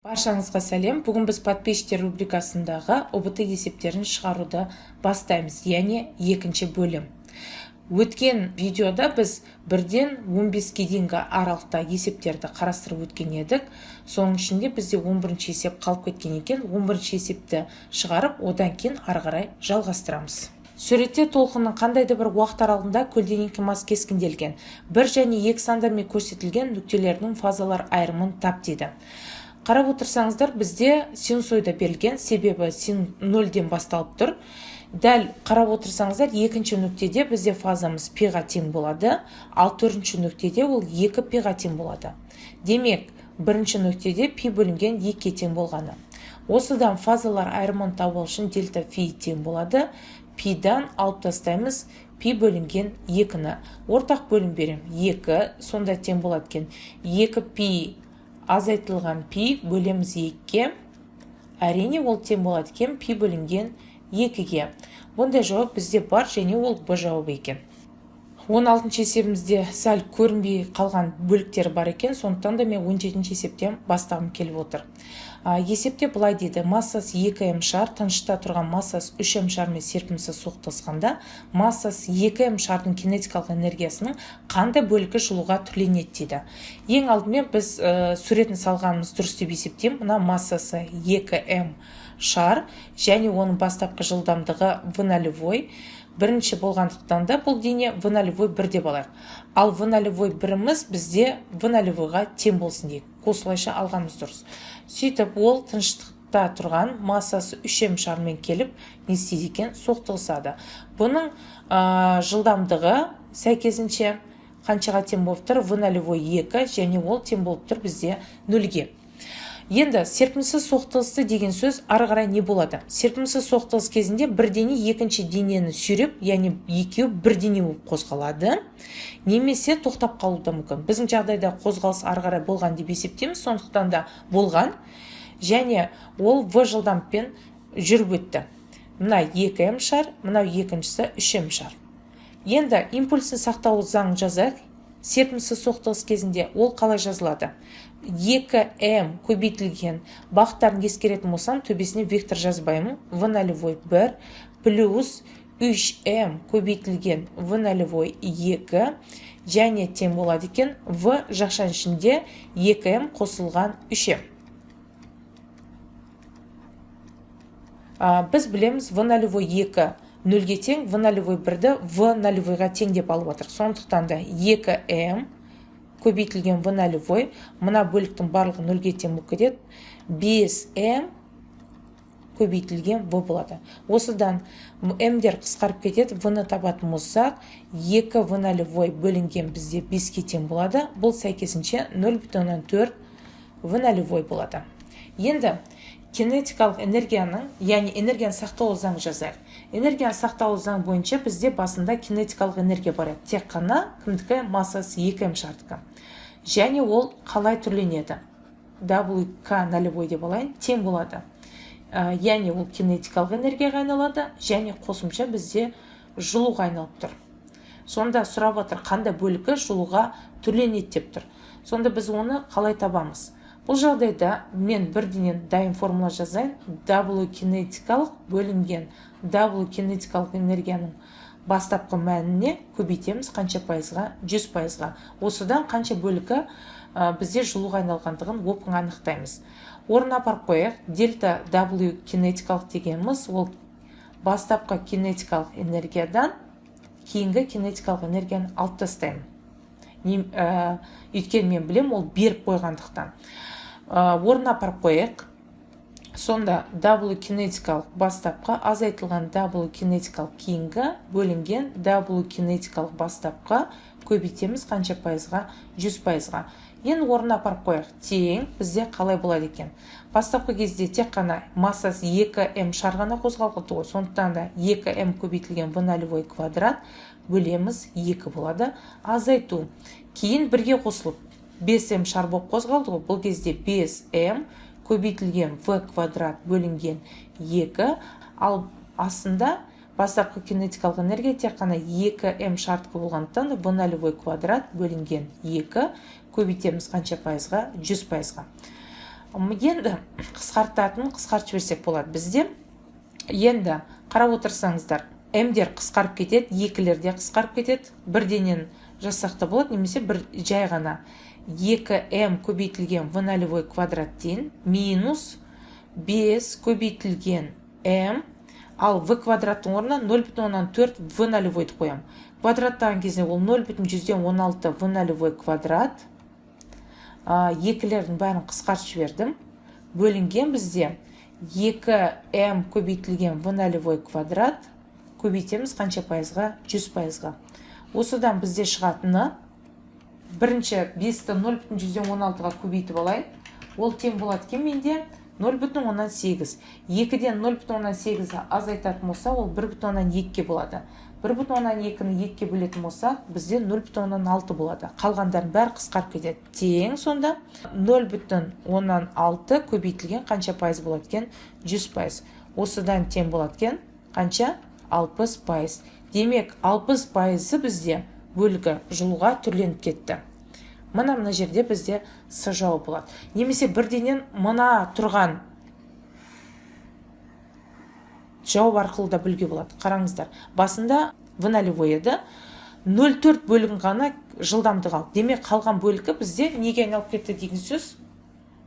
Баршаңызға сәлем. Бүгін біз подписчиктер рубрикасындағы ОБТ есептерін шығаруды бастаймыз, яғни екінші бөлім. Өткен видеода біз 1-ден 15-ге дейінгі аралықта есептерді қарастырып өткен едік. Соның ішінде бізде 11-ші есеп қалып кеткен екен. 11-ші есепті шығарып, одан кейін ары қарай жалғастырамыз. Суретте толқынның қандайды бір уақыт аралығында көлденең қимасы кескінделген. 1 және 2 сандармен көрсетілген нүктелердің фазалар айырымын тап дейді. Қарап отырсаңыздар, бізде синусоида берілген, себебі син 0-ден басталып тұр. Дәл қарап отырсаңыздар, екінші нүктеде бізде фазамыз пиға тең болады, ал төртінші нүктеде ол 2 пиға тең болады. Демек, бірінші нүктеде пи бөлінген 2-ге тең болғаны. Осыдан фазалар айырымын табу үшін дельта фи тең болады. Пидан алып тастаймыз пи бөлінген 2-ні. Ортақ бөлім берем 2, сонда тең болады екен. 2 пи азайтылған пи бөлеміз 2-ге. Әрине ол тең болады екен пи бөлінген 2-ге. Бұндай жауап бізде бар және ол Б жауабы екен. 16-ші есебімізде сәл көрінбей қалған бөліктер бар екен, сондықтан да мен 17-ші есептен бастағым келіп отыр. Есепте былай дейді: массасы 2М шар, тыныштықта тұрған массасы 3М шармен серпімсіз соқтығысқанда, массасы 2М шардың кинетикалық энергиясының қандай бөлігі жылуға түрленеді дейді. Ең алдымен біз суретін салғанымыз дұрыс деп есептеймін. Мына массасы 2М шар және оның бастапқы жылдамдығы V0. Бірінші болғандықтан да бұл дене V0 1 деп алайық. Ал V0 біріміз бізде V0-ға тең болсын дейік. Осылайша алғанымыз дұрыс. Сөйтіп, ол тыныштықта тұрған массасы 3М шармен келіп, не істейді екен? Соқтығысады. Бұның жылдамдығы сәйкесінше қаншаға тең болып тұр? V0 2 және ол тең болып тұр бізде 0-ге. Енді серпімсіз соқтығысты деген сөз ары қарай не болады? Серпімсіз соқтығыс кезінде бір дене екінші денені сүйреп, яғни екеуі бір дене болып қозғалады, немесе тоқтап қалуы да мүмкін. Біздің жағдайда қозғалыс ары қарай болған деп есептейміз, сондықтан да болған, және ол V жылдамдықпен жүріп өтті. Мына 2М шар, мынау екіншісі 3М шар. Енді импульсын сақталу заңын жазайық. Серпімсіз соқтығыс кезінде ол қалай жазылады? 2М көбейтілген бағыттарын ескеретін болсам, төбесіне вектор жазбаймын. V0 1 плюс 3М көбейтілген V0 2 және тең болады екен В жақшан ішінде 2М қосылған 3М. Біз білеміз V0 2 0-ге тең, V0 1-ді V0-ға тең деп алып отыр. Сондықтан да 2М көбейтілген V0, мына бөліктің барлығы 0-ге тең болып кетеді. 5М көбейтілген V болады. Осыдан Мдер қысқарып кетеді. В-ны табатын болсақ, 2 V0 бөлінген бізде 5-ге тең болады. Бұл сәйкесінше 0,4 V0 болады. Енді кинетикалық энергияның, яғни энергияны сақталу заңын жазайық. Энергияны сақталу заңы бойынша бізде басында кинетикалық энергия бар еді. Тек қана кімдікі? Массасы 2М шардікі. Және ол қалай түрленеді? WK0 деп алайын, тең болады. Яғни ол кинетикалық энергияға айналады, және қосымша бізде жылуға айналып тұр. Сонда сұрап отыр, қандай бөлігі жылуға түрленеді деп тұр. Сонда біз оны қалай табамыз? Бұл жағдайда мен бірденен дайын формула жазайын. W кинетикалық бөлінген W кинетикалық энергияның бастапқы мәніне көбейтеміз қанша пайызға? 100%-ға. Осыдан қанша бөлігі бізде жылуға айналғандығын оп-оңай анықтаймыз. Орнына апарып қояйық. Дельта W кинетикалық дегеніміз ол бастапқы кинетикалық энергиядан кейінгі кинетикалық энергияны алып тастаймын. Өйткені мен білем, ол беріп қойғандықтан. Орнына апарып қояйық. Сонда W кинетикалық бастапқы азайтылған W кинетикалық кейінгі бөлінген W кинетикалық бастапқы көбейтеміз қанша пайызға? 100%-ға. Енді орнына апарып қояйық. Тең бізде қалай болады екен? Бастапқы кезде тек қана массасы 2М шар ғана қозғалды ғой. Сондықтан да 2М көбейтілген V0 квадрат бөлеміз 2 болады. Азайту. Кейін бірге қосылып 5М шар болып қозғалды ғой. Бұл кезде 5М көбейтілген V квадрат бөлінген 2, ал астында бастапқы кинетикалық энергия тек қана 2М шартқы болғандықтан V0 квадрат бөлінген 2 көбейтеміз қанша пайызға? 100%-ға. Енді қысқартып жіберсек болады бізде. Енді қарап отырсаңыздар, мдер қысқарып кетеді, екілерде қысқарып кетеді, бірденен жазсақ та болады, немесе бір жай ғана 2m көбейтілген v нолевой квадрат дейін минус 5 көбейтілген m, ал v квадраттың орнына 0,4 v нолевойды қоям. Квадраттаған кезде ол 0,16 v нолевой квадрат. Екілердің бәрін қысқартып жібердім. Бөлінген бізде 2m көбейтілген v нолевой квадрат. Көбейтеміз қанша пайызға? 100%-ға. Осыдан бізде шығатыны, бірінші 5-ті 0,16-ға көбейтіп алайын. Ол тең болады екен менде 0,18. 2-ден 0,18-ді азайтатын болса, ол 1,2-ге болады. 1,2-ні 2-ге бөлетін болса, бізде 0,6 болады. Қалғандардың бәрі қысқарып кетеді. Тең сонда 0,6 көбейтілген қанша пайыз болады екен? 100%. Осыдан тең болады екен қанша? 60%. Демек 60%-ы бізде бөлігі жылуға түрленіп кетті. Мына жерде бізде С жауабы болады. Немесе бірденен мына тұрған жауап арқылы да білге болады. Қараңыздар, басында v нолевой еді, 0,4 бөлігін ғана жылдамдығы алды. Демек қалған бөлігі бізде неге айналып кетті деген сөз?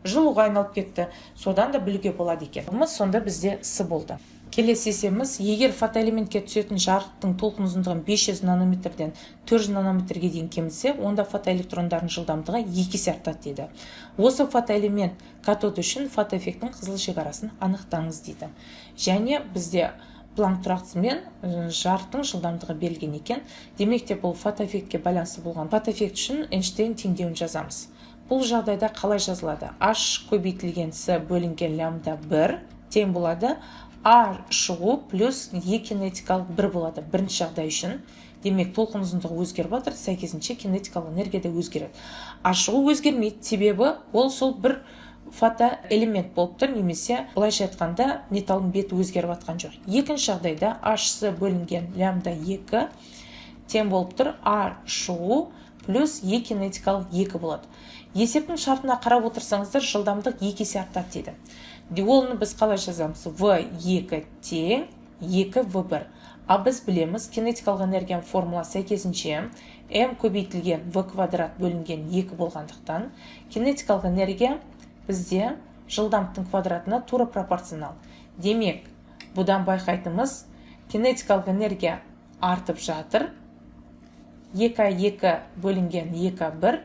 Жылуға айналып кетті. Содан да білге болады екен. Сонда бізде С болды. Келесі есеміз, егер фотоэлементке түсетін жарықтың толқын ұзындығын 500 нанометрден 400 нанометрге дейін кемітсе, онда фотоэлектрондардың жылдамдығы 2 есе артады дейді. Осы фотоэлемент катод үшін фотоэффектің қызыл шекарасын анықтаңыз дейді. Және бізде Планк тұрақтысымен жарықтың жылдамдығы берілген екен. Демек те бұл фотоэффектке байланысты болған. Фотоэффект үшін Эйнштейн теңдеуін жазамыз. Бұл жағдайда қалай жазылады? H көбейтілген С бөлінген лямбда 1 тең болады А шығу плюс Е кинетикалық 1 болады. Бірінші жағдай үшін. Демек толқын ұзындығы өзгеріп жатыр, сәйкесінше кинетикалық энергия да өзгереді. А шығу өзгермейді, себебі ол сол бір фотоэлемент болып тұр, немесе былайша айтқанда металлдың беті өзгеріп жатқан жоқ. Екінші жағдайда Hс бөлінген лямбда 2 тең болып тұр А шығу плюс Е кинетикалық 2 болады. Есептің шартына қарап отырсаңыздар, жылдамдық 2 есе артады дейді. Оны біз қалай жазамыз? V2 тең 2V1. А біз білеміз, кинетикалық энергияның формуласы сәйкесінше m көбейтілген v квадрат бөлінген 2 болғандықтан, кинетикалық энергия бізде жылдамдықтың квадратына тура пропорционал. Демек, бұдан байқайтынымыз, кинетикалық энергия артып жатыр. 2 бөлінген 2-1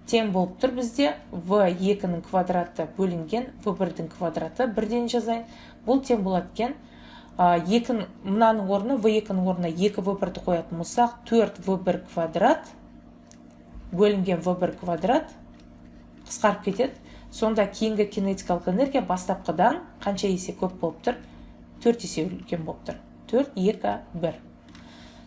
тең болып тұр бізде v2-нің квадраты бөлінген v1-дің квадраты. Бірден жазайын. Бұл тең болады екен. Мынаның орнына v2-нің орнына 2v1-ді қоятын болсақ, 4v1 квадрат бөлінген v1 квадрат қысқарып кетеді. Сонда кейінгі кинетикалық энергия бастапқыдан қанша есе көп болып тұр? 4 есе үлкен болып тұр. 4, 2, 1.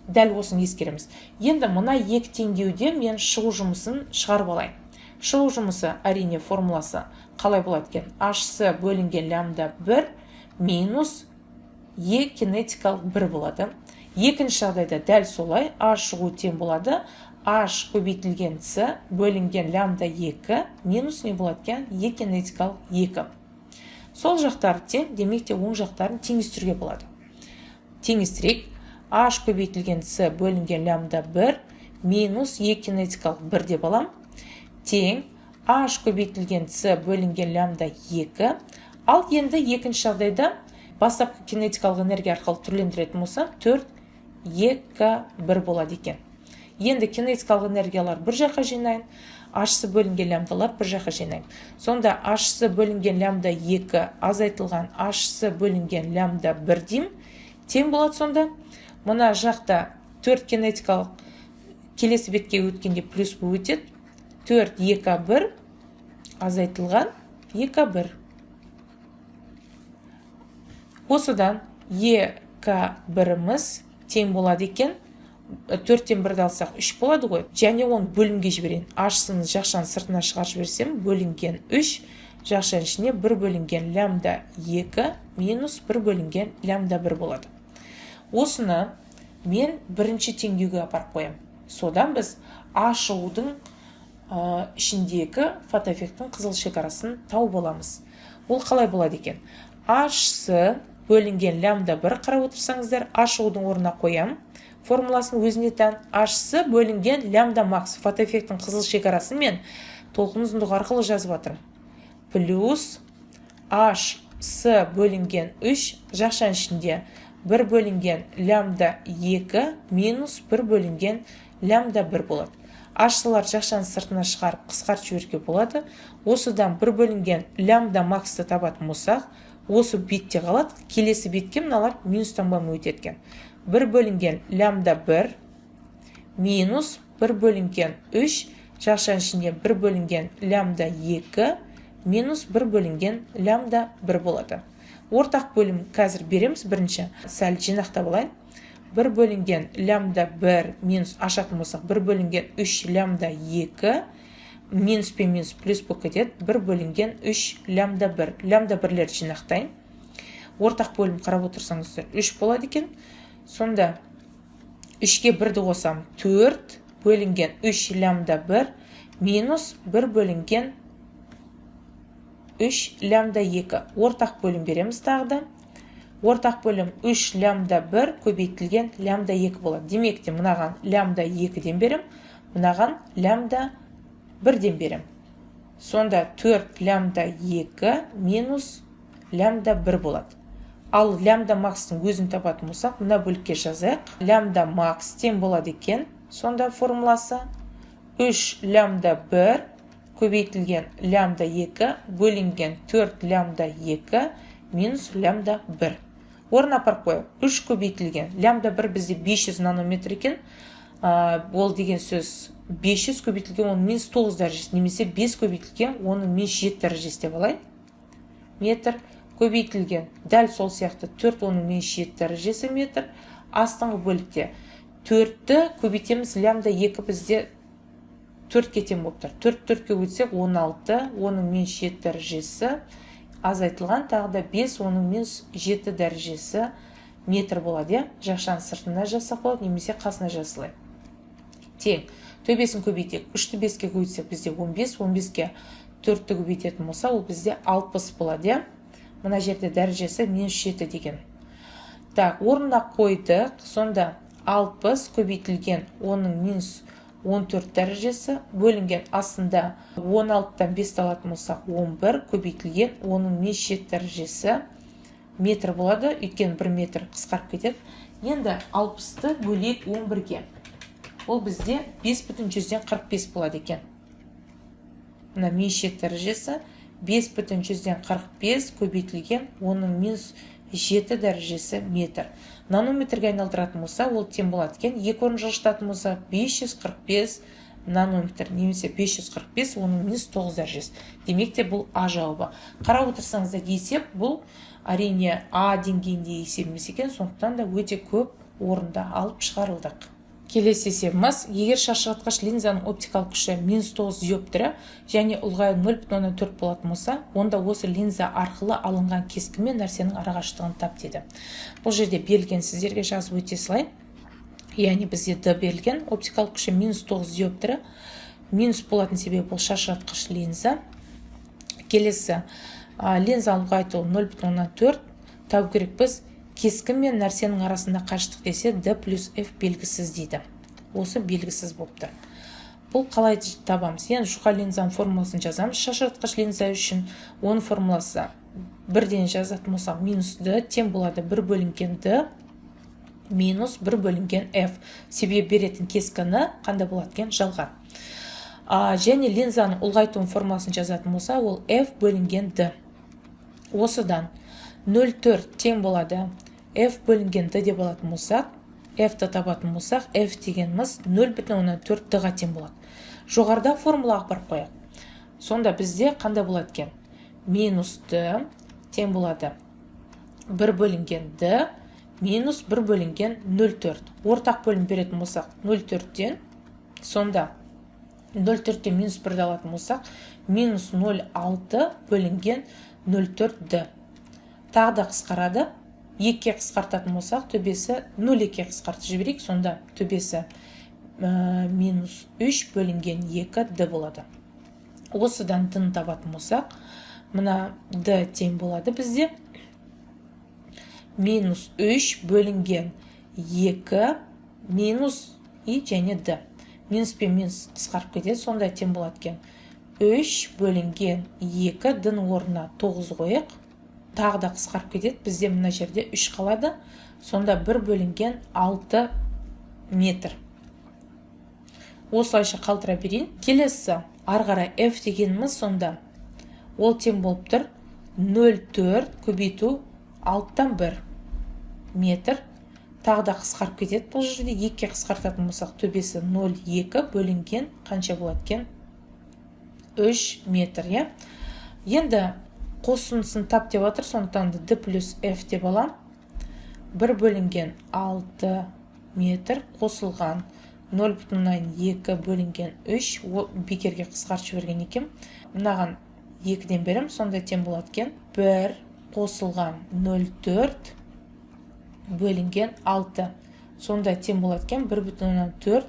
Дәл осыны ескереміз. Енді мына екі теңдеуде мен шығу жұмысын шығарып алайын. Шығу жұмысы әрине формуласы қалай болады екен? Hс бөлінген лямбда 1 минус Е кинетикалық 1 болады. Екінші жағдайда дәл солай А шығу тең болады. H көбейтілген С бөлінген лямбда 2 минус не болады екен? Е кинетикалық 2. Сол жақтары тең, демек те оң жақтарын теңестіруге болады. Теңестірейік. H көбейтілген С бөлінген лямбда 1 минус Е кинетикалық 1 деп алам. Тең H көбейтілген С бөлінген лямбда 2. Ал енді екінші жағдайда бастапқы кинетикалық энергия арқылы түрлендіретін болса 4 2 1 болады екен. Енді кинетикалық энергиялар бір жаққа жинайын, Hс бөлінген лямбдалар бір жаққа жинайын. Сонда Hс бөлінген лямбда 2 азайтылған Hс бөлінген лямбда 1 дейм. Тең болады сонда. Мына жақта 4 кинетикалық келесі бетке өткенде плюс бұл өтеді. 4 2 1 азайтылған 2 1. Осыдан Е1-іміз тең болады екен. 4-тен 1-ді алсақ 3 болады ғой. Және оны бөлімге жіберейін. Hсыны жақшаның сыртына шығарып жіберсем, бөлінген 3, жақшаның ішіне 1 бөлінген лямбда 2 минус 1 бөлінген лямбда 1 болады. Осыны мен бірінші теңдеуге апарып қоям. Содан біз А шығудың ішіндегі фотоэффекттің қызыл шекарасын тауып аламыз. Ол қалай болады екен? HC бөлінген лямбда 1 қарап отырсаңыздар, HO-дың орнына қоям. Формуласын өзіне тән HC бөлінген лямбда макс фотоэффекттің қызыл шекарасы мен толқын ұзындығы арқылы жазып жатырмын. Плюс HC бөлінген 3 жақшан ішінде 1 бөлінген лямбда 2 минус 1 бөлінген лямбда 1 болады. H-лар жақшан сыртына шығарып қысқарт жіберге болады. Осыдан 1 бөлінген лямбда максты табатын болсақ, осы бетте қалады. Келесі бетке мыналар минус таңбамен өтеткен. 1 бөлінген лямбда 1 минус 1 бөлінген 3 жақшан ішінде 1 бөлінген лямбда 2 минус 1 бөлінген лямбда 1 болады. Ортақ бөлім қазір береміз. Бірінші сәл жинақтап алайын. 1 бөлінген лямбда 1 минус ашатын болсақ 1 бөлінген 3 лямбда 2 минус пен минус плюс болып кетеді. 1 бөлінген 3 лямбда 1. Лямбда 1-лерді жинақтайын. Ортақ бөлім қарап отырсаңыздар 3 болады екен. Сонда 3-ке 1-ді қосам 4 бөлінген 3 лямбда 1 минус 1 бөлінген 3 лямбда 2. Ортақ бөлім береміз тағыда. Ортақ бөлім 3 лямбда 1 көбейтілген лямбда 2 болады. Демекте мынаған лямбда 2-ден берем, мынаған лямбда 1-ден берем. Сонда 4 лямбда 2 минус лямбда 1 болады. Ал лямбда макстың өзін табатын болсақ, мына бөлікке жазайық. Лямбда макс тең болады екен. Сонда формуласы 3 лямбда 1 көбейтілген лямбда 2 бөлінген 4 лямбда 2 минус лямбда 1. Орнына апарып қояйық. 3 көбейтілген лямбда 1 бізде 500 нанометр екен. Ол деген сөз 500 көбейтілген оның минус 9 дәрежесі, немесе 5 көбейтілген оның минус 7 дәрежесі деп алайын. Метр көбейтілген дәл сол сияқты 4 оның минус 7 дәрежесі метр. Астыңғы бөлікте 4-ті көбейтеміз, лямбда 2 бізде 4-ке тең болып тұр. 4-ке өтсек 16, оның минус 7 дәрежесі азайтылған, тағы да 5, оның минус 7 дәрежесі метр болады. Жақшан сыртына жазсақ болады, немесе қасына жазылай. Тең. Төбесін көбейтек. 3-ті 5-ке көбейтсек бізде 15, 15-ке 4-ті көбейтетін болса, ол бізде 60 болады. Мына жерде дәрежесі минус 7 деген. Так, орнына қойдық. Сонда 60 көбейтілген оның минус 14 дәрежесі бөлінген астында 16-тан 5 алатын болсақ 11 көбейтілген оның минус 7 дәрежесі метр болады. Өйткені 1 метр қысқарып кетеді. Енді 60-ты бөлейік 11-ге. Ол бізде 5,45 болады екен. Мына минус 7 дәрежесі 5,45 көбейтілген оның минус 7 дәрежесі метр. Нанометрге айналдыратын болса, ол тең болады екен. 2 орын жылжытатын болса 545 нанометр, немесе 545 оның минус 9 дәрежесі. Демекте бұл А жауабы. Қарап отырсаңызда есеп бұл әрине А деңгейінде есебіміз екен, сондықтан да өте көп орында алып шығарылдық. Келесі есебіміз, егер шашыратқыш линзаның оптикалық күші минус 9 диоптрия және ұлғаю 0,4 болатын болса, онда осы линза арқылы алынған кескінмен нәрсенің арақашықтығын тап деді. Бұл жерде берілген, сіздерге жазып өте салайын. Яғни бізде Д берілген, оптикалық күші минус 9 диоптрия, минус болатын себебі бұл шашыратқыш линза. Келесі, линза ұлғайту 0,4 табу керек біз. Кескін мен нәрсенің арасында қашықтық десе D плюс F белгісіз дейді. Осы белгісіз болып тұр. Бұл қалай табамыз? Енді жұқа линзаның формуласын жазамыз. Шашыратқыш линза үшін оның формуласы бірден жазатын болсақ минус D тең болады 1 бөлінген D минус 1 бөлінген F. Себебі беретін кескіні қандай болады екен? Жалған. Және линзаның ұлғайтуының формуласын жазатын болса, ол F бөлінген D. Осыдан 0,4 тең болады F бөлінген D деп алатын болсақ, F-ті табатын болсақ, F дегеніміз 0,4 D-ға тең болады. Жоғарда формулаға барып қояйық. Сонда бізде қандай болады екен? Минус D тең болады 1 бөлінген D минус 1 бөлінген 0,4. Ортақ бөлім беретін болсақ 0,4-тен, сонда 0,4-тен минус 1-ді алатын болсақ, минус 0,6 бөлінген 0,4D. Тағы да қысқарады. 2-ке қысқартатын болсақ, төбесі 0,2-ке қысқартып жіберейік. Сонда төбесі минус 3 бөлінген 2 d болады. Осыдан d-ны табатын болсақ, мына d тең болады бізде минус 3 бөлінген 2 минус и және d. Минус пен минус қысқарып кетеді, сонда тең болады екен. 3 бөлінген 2 d-ның орнына 9 қойық. Тағы да қысқарып кетеді, бізде мына жерде 3 қалады. Сонда 1 бөлінген 6 метр. Осылайша қалтыра берейін. Келесі арғара f дегеніміз сонда ол тең болып тұр 0,4 көбейту 6-тан 1 метр. Тағы да қысқарып кетеді. Бұл жерде 2-ке қысқартатын болсақ, төбесі 0,2 бөлінген қанша болады екен? 3 метр, иә. Енді қосындысын тап деп отыр, сондықтан d плюс f деп алам. 1 бөлінген 6 метр қосылған 0,2 бөлінген 3, бекерге қысқартып жіберген екен. Мынаған 2-ден берем, сонда тең болады екен. 1 қосылған 0,4 бөлінген 6. Сонда тең болады екен 1,4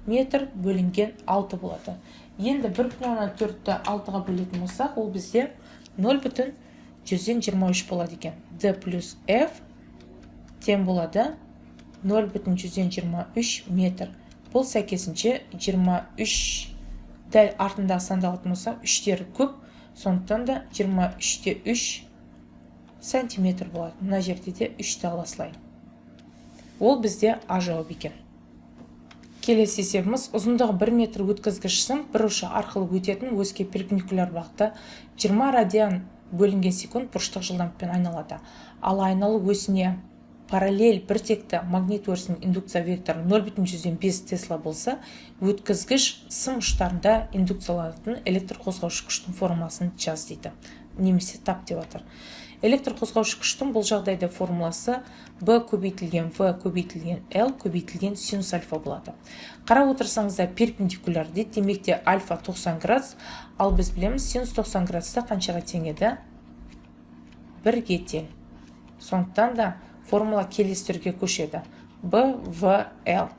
метр бөлінген 6 болады. Енді 1,4-ті 6-ға бөлетін болсақ, ол бізде 0,123 болады екен. d плюс f тең болады 0,123 метр. Бұл сәйкесінше 23 дәл артында сандалатын болса 3-тері көп, сондықтан да 23-те 3 сантиметр болады. Мына жерде де 3-ті аласылайын. Ол бізде А жауап екен. Келесі есебіміз ұзындығы 1 метр өткізгіш сым бір ұшы арқылы өтетін өзге перпендикуляр бағытта 20 радиан бөлінген секунд бұрыштық жылдамдықпен айналады. Ал айналу осіне параллель біртекті магнит өрісінің индукция векторы 0,5 тесла болса, өткізгіш сым ұштарында индукцияланатын электр қозғаушы күштің формуласын жаз дейді. Немесе тап деп отыр. Электр қозғаушы күштің бұл жағдайда формуласы b көбейтілген v көбейтілген l көбейтілген синус альфа болады. Қарап отырсаңызда перпендикуляр дейді, демекте альфа 90 градус, ал біз білеміз синус 90 градуста қаншаға тең еді? 1-ге тең. Сондықтан да формула келесі түрге көшеді. b, v, l.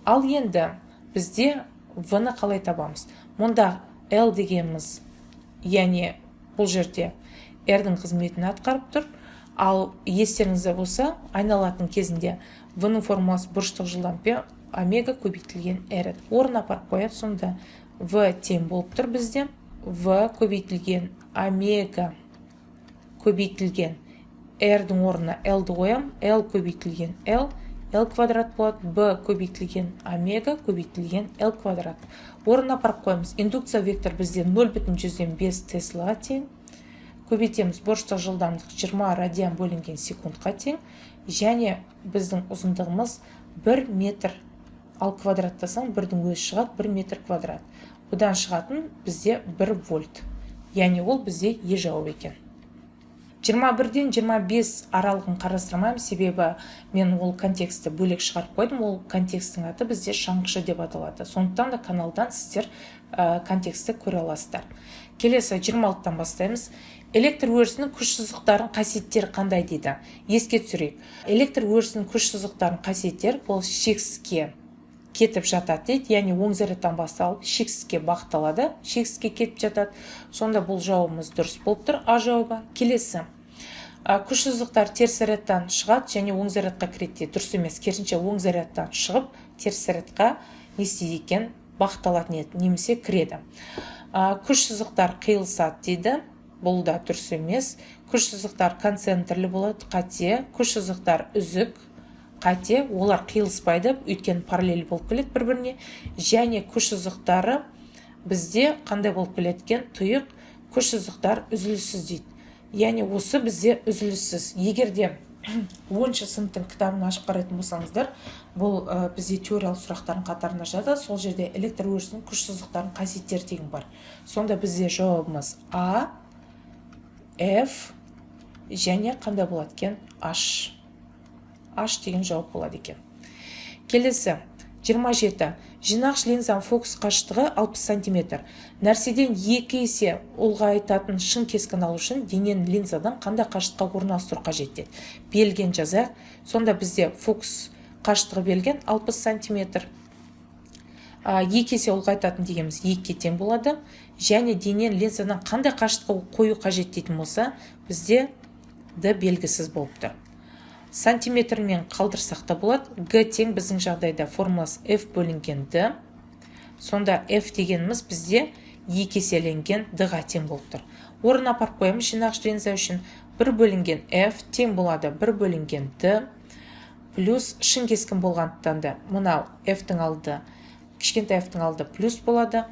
Ал енді бізде v-ны қалай табамыз? Мұнда l дегеніміз, яғни бұл жерде r-дің қызметін атқарып тұр. Ал естеріңізде болса, айналатын кезінде v-ның формуласы бұрыштық жылдамдықпен омега көбейтілген r. Орнына апарып қояды, сонда v тең болып тұр бізде. v көбейтілген омега көбейтілген r-дің орнына l-ді қоям, l көбейтілген l квадрат болады, b көбейтілген омега көбейтілген l квадрат. Орнына апарып қоямыз. Индукция вектор бізде 0,5 теслаға тең. Көбейтеміз, бұрыштық жылдамдық 20 радиан бөлінген секундқа тең, және біздің ұзындығымыз 1 метр. Ал квадраттасаң, 1-дің өзі шығады 1 метр квадрат. Бұдан шығатын бізде 1 вольт. Яғни ол бізде Е жауап екен. 21-ден 25 аралығын қарастырмаймын, себебі мен ол контексті бөлек шығарып қойдым. Ол контекстің аты бізде шаңғышы деп аталады. Сондықтан да каналдан сіздер контексті көре аласыздар. Келесі 26-тан бастаймыз. Электр өрісінің күш сызықтарын қасиеттері қандай дейді? Еске түсірейік. Электр өрісінің күш сызықтарын қасиеттері бұл шексізге кетіп жатады дейді. Яғни оң зарядтан басталып шексізге бағытталады, шексізге кетіп жатады. Сонда бұл жауабымыз дұрыс болып тұр, А жауабы. Келесі. Күш сызықтар теріс зарядтан шығады және оң зарядқа кіреді. Дұрыс емес, керісінше оң зарядтан шығып теріс зарядқа не істейді екен? Бағытталатын еді, немесе кіреді. Күш сызықтар қиылысады дейді. Бұл да дұрыс емес. Күш сызықтар концентрлі болады, қате. Күш сызықтар үзік, қате. Олар қиылыспайды, өйткені параллель болып келеді бір-біріне. Және күш сызықтары бізде қандай болып келеді екен? Тұйық. Күш сызықтар үзіліссіз дейді. Яғни осы бізде үзіліссіз. Егер де 10-шы сыныптың кітабын ашып қарайтын болсаңыздар, бұл бізде теориялық сұрақтардың қатарына жатады. Сол жерде электр өрісінің күш сызықтарының қасиеттері деген бар. Сонда бізде жауабымыз А, F және қандай болады екен? H. H деген жауап болады екен. Келесі 27. Жинағыш линзаның фокус қашықтығы 60 см. Нәрседен 2 есе ұлғайтатын шын кескін алу үшін денені линзадан қандай қашықтыққа орналастыру қажет дейді. Берілген жазайық. Сонда бізде фокус қашықтығы берілген 60 см. 2 есе ұлғайтатын дегеніміз 2-ке тең болады. Және денені линзадан қандай қашықтыққа қою қажет дейтін болса, бізде д белгісіз болып тұр. Сантиметрмен қалдырсақ та болады. Г тең біздің жағдайда формуласы F бөлінген д. Сонда F дегеніміз бізде 2 еселенген д-ға тең болып тұр. Орнына апарып қоямыз жинағыш линза үшін. 1 бөлінген F тең болады 1 бөлінген д плюс шын кескін болғандықтан да мынау F-тің алды, кішкентай F-тің алды плюс болады.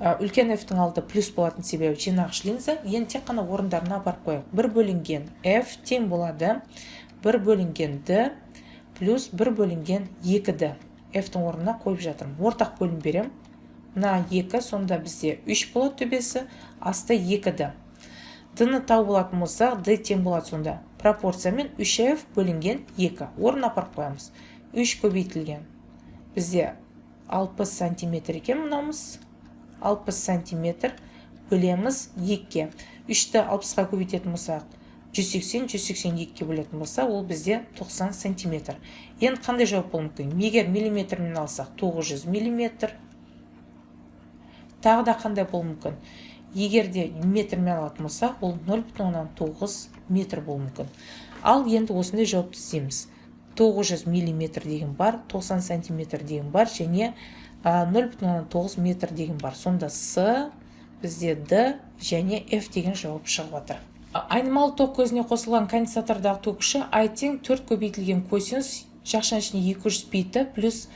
Үлкен F-тің алды плюс болатын себебі жинағыш линза. Енді тек қана орындарына апарып қояйық. 1 бөлінген F тең болады 1 бөлінген д плюс 1 бөлінген 2д. F-тің орнына қойып жатырмын. Ортақ бөлім берем. Мына 2, сонда бізде 3 болады төбесі, асты 2д. Д-ны тау болатын болса, д тең болады сонда. Пропорциямен 3F бөлінген 2. Орнына апарып қоямыз. 3 көбейтілген. Бізде 60 сантиметр екен мынамыз. 60 сантиметр бөлеміз 2-ке. 3-ті 60-ға көбейтетін болсақ, 180-182-ке бөлетін болса, ол бізде 90 сантиметр. Енді қандай жауап болуы мүмкін? Егер миллиметрмен алсақ, 900 миллиметр. Тағы да қандай болуы мүмкін? Егер де метрмен алатын болсақ, ол 0,9 метр болуы мүмкін. Ал енді осындай жауапты іздейміз. 900 миллиметр деген бар, 90 сантиметр деген бар, және 0,9 метр деген бар. Сонда С, бізде Д және F деген жауап шығып жатыр. Айнымалы ток көзіне қосылған конденсатордағы ток күші I тең 4 көбейтілген косинус жақшан ішіне 200 пи-ті плюс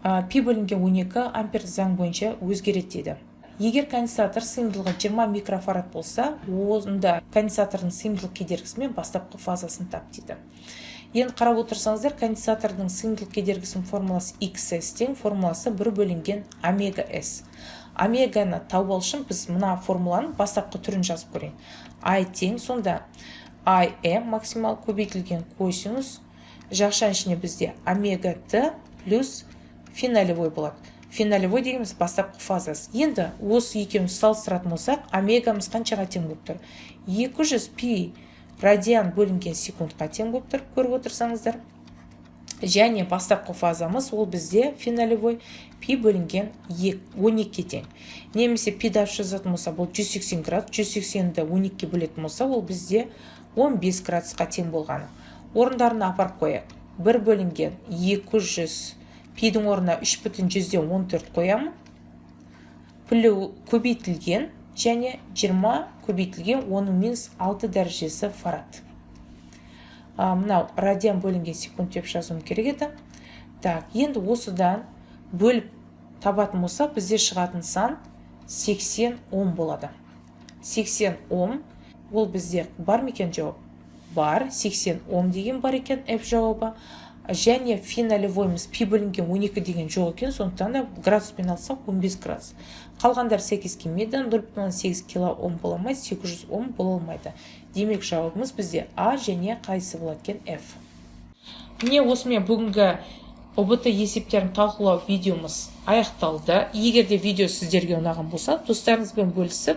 пи бөлінген 12 ампер заң бойынша өзгереді дейді. Егер конденсатор сыйымдылығы 20 микрофарад болса, онда конденсатордың сыйымдылық кедергісімен бастапқы фазасын тап дейді. Енді қарап отырсаңыздар, конденсатордың сыйымдылық кедергісінің формуласы XS тең, формуласы 1 бөлінген омега S. Омеганы тауып алу үшін біз мына формуланың бастапқы түрін жазып көрейік. I тең, сонда IM максимал көбейтілген косинус, жақшан ішіне бізде омега Т плюс финалевой болады. Финалевой дегеніміз бастапқы фазасы. Енді осы екеуін салыстыратын болсақ, омегамыз қаншаға тең болып тұр? 200 пи радиан бөлінген секундқа тең болып тұр, көріп отырсаңыздар. Және бастапқы фазамыз ол бізде финалевой пи бөлінген 12-ке тең. Немесе пиді жазатын болса, бұл 180 градус, 180-ді 12-ке бөлетін болса, ол бізде 15 градусқа тең болғаны. Орындарына апарып қояйық. 1 бөлінген 200 пидің орнына 3,14 қоямын. Көбейтілген және 20 көбейтілген 10-6 дәрежесі фарад. Мынау радиан бөлінген секунд деп жазуым керек еді. Так, енді осыдан бөліп табатын болса, бізде шығатын сан 80 Ом болады. 80 Ом, ол бізде бар ма екен жауап? Бар, 80 Ом деген бар екен F жауабы. Және финалевойымыз пи бөлінген 12 деген жоқ екен, сондықтан да градуспен алсақ 15 градус. Қалғандар сәйкес келмейді, 0,8 кило Ом бола алмайды, 800 Ом бола алмайды. Демек жауабымыз бізде А және қайсы болады екен F. Міне осымен бүгінгі ОБТ есептерін талқылау видеомыз аяқталды. Егер де видео сіздерге ұнаған болса, достарыңызбен бөлісіп,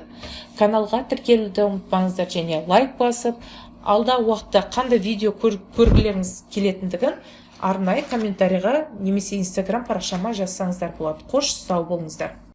каналға тіркелуді ұмытпаңыздар және лайк басып, алда уақытта қандай видео көргілеріңіз келетіндігін арнайы комментарийға немесе Instagram парақшама жазсаңыздар болады. Қош сау болыңыздар.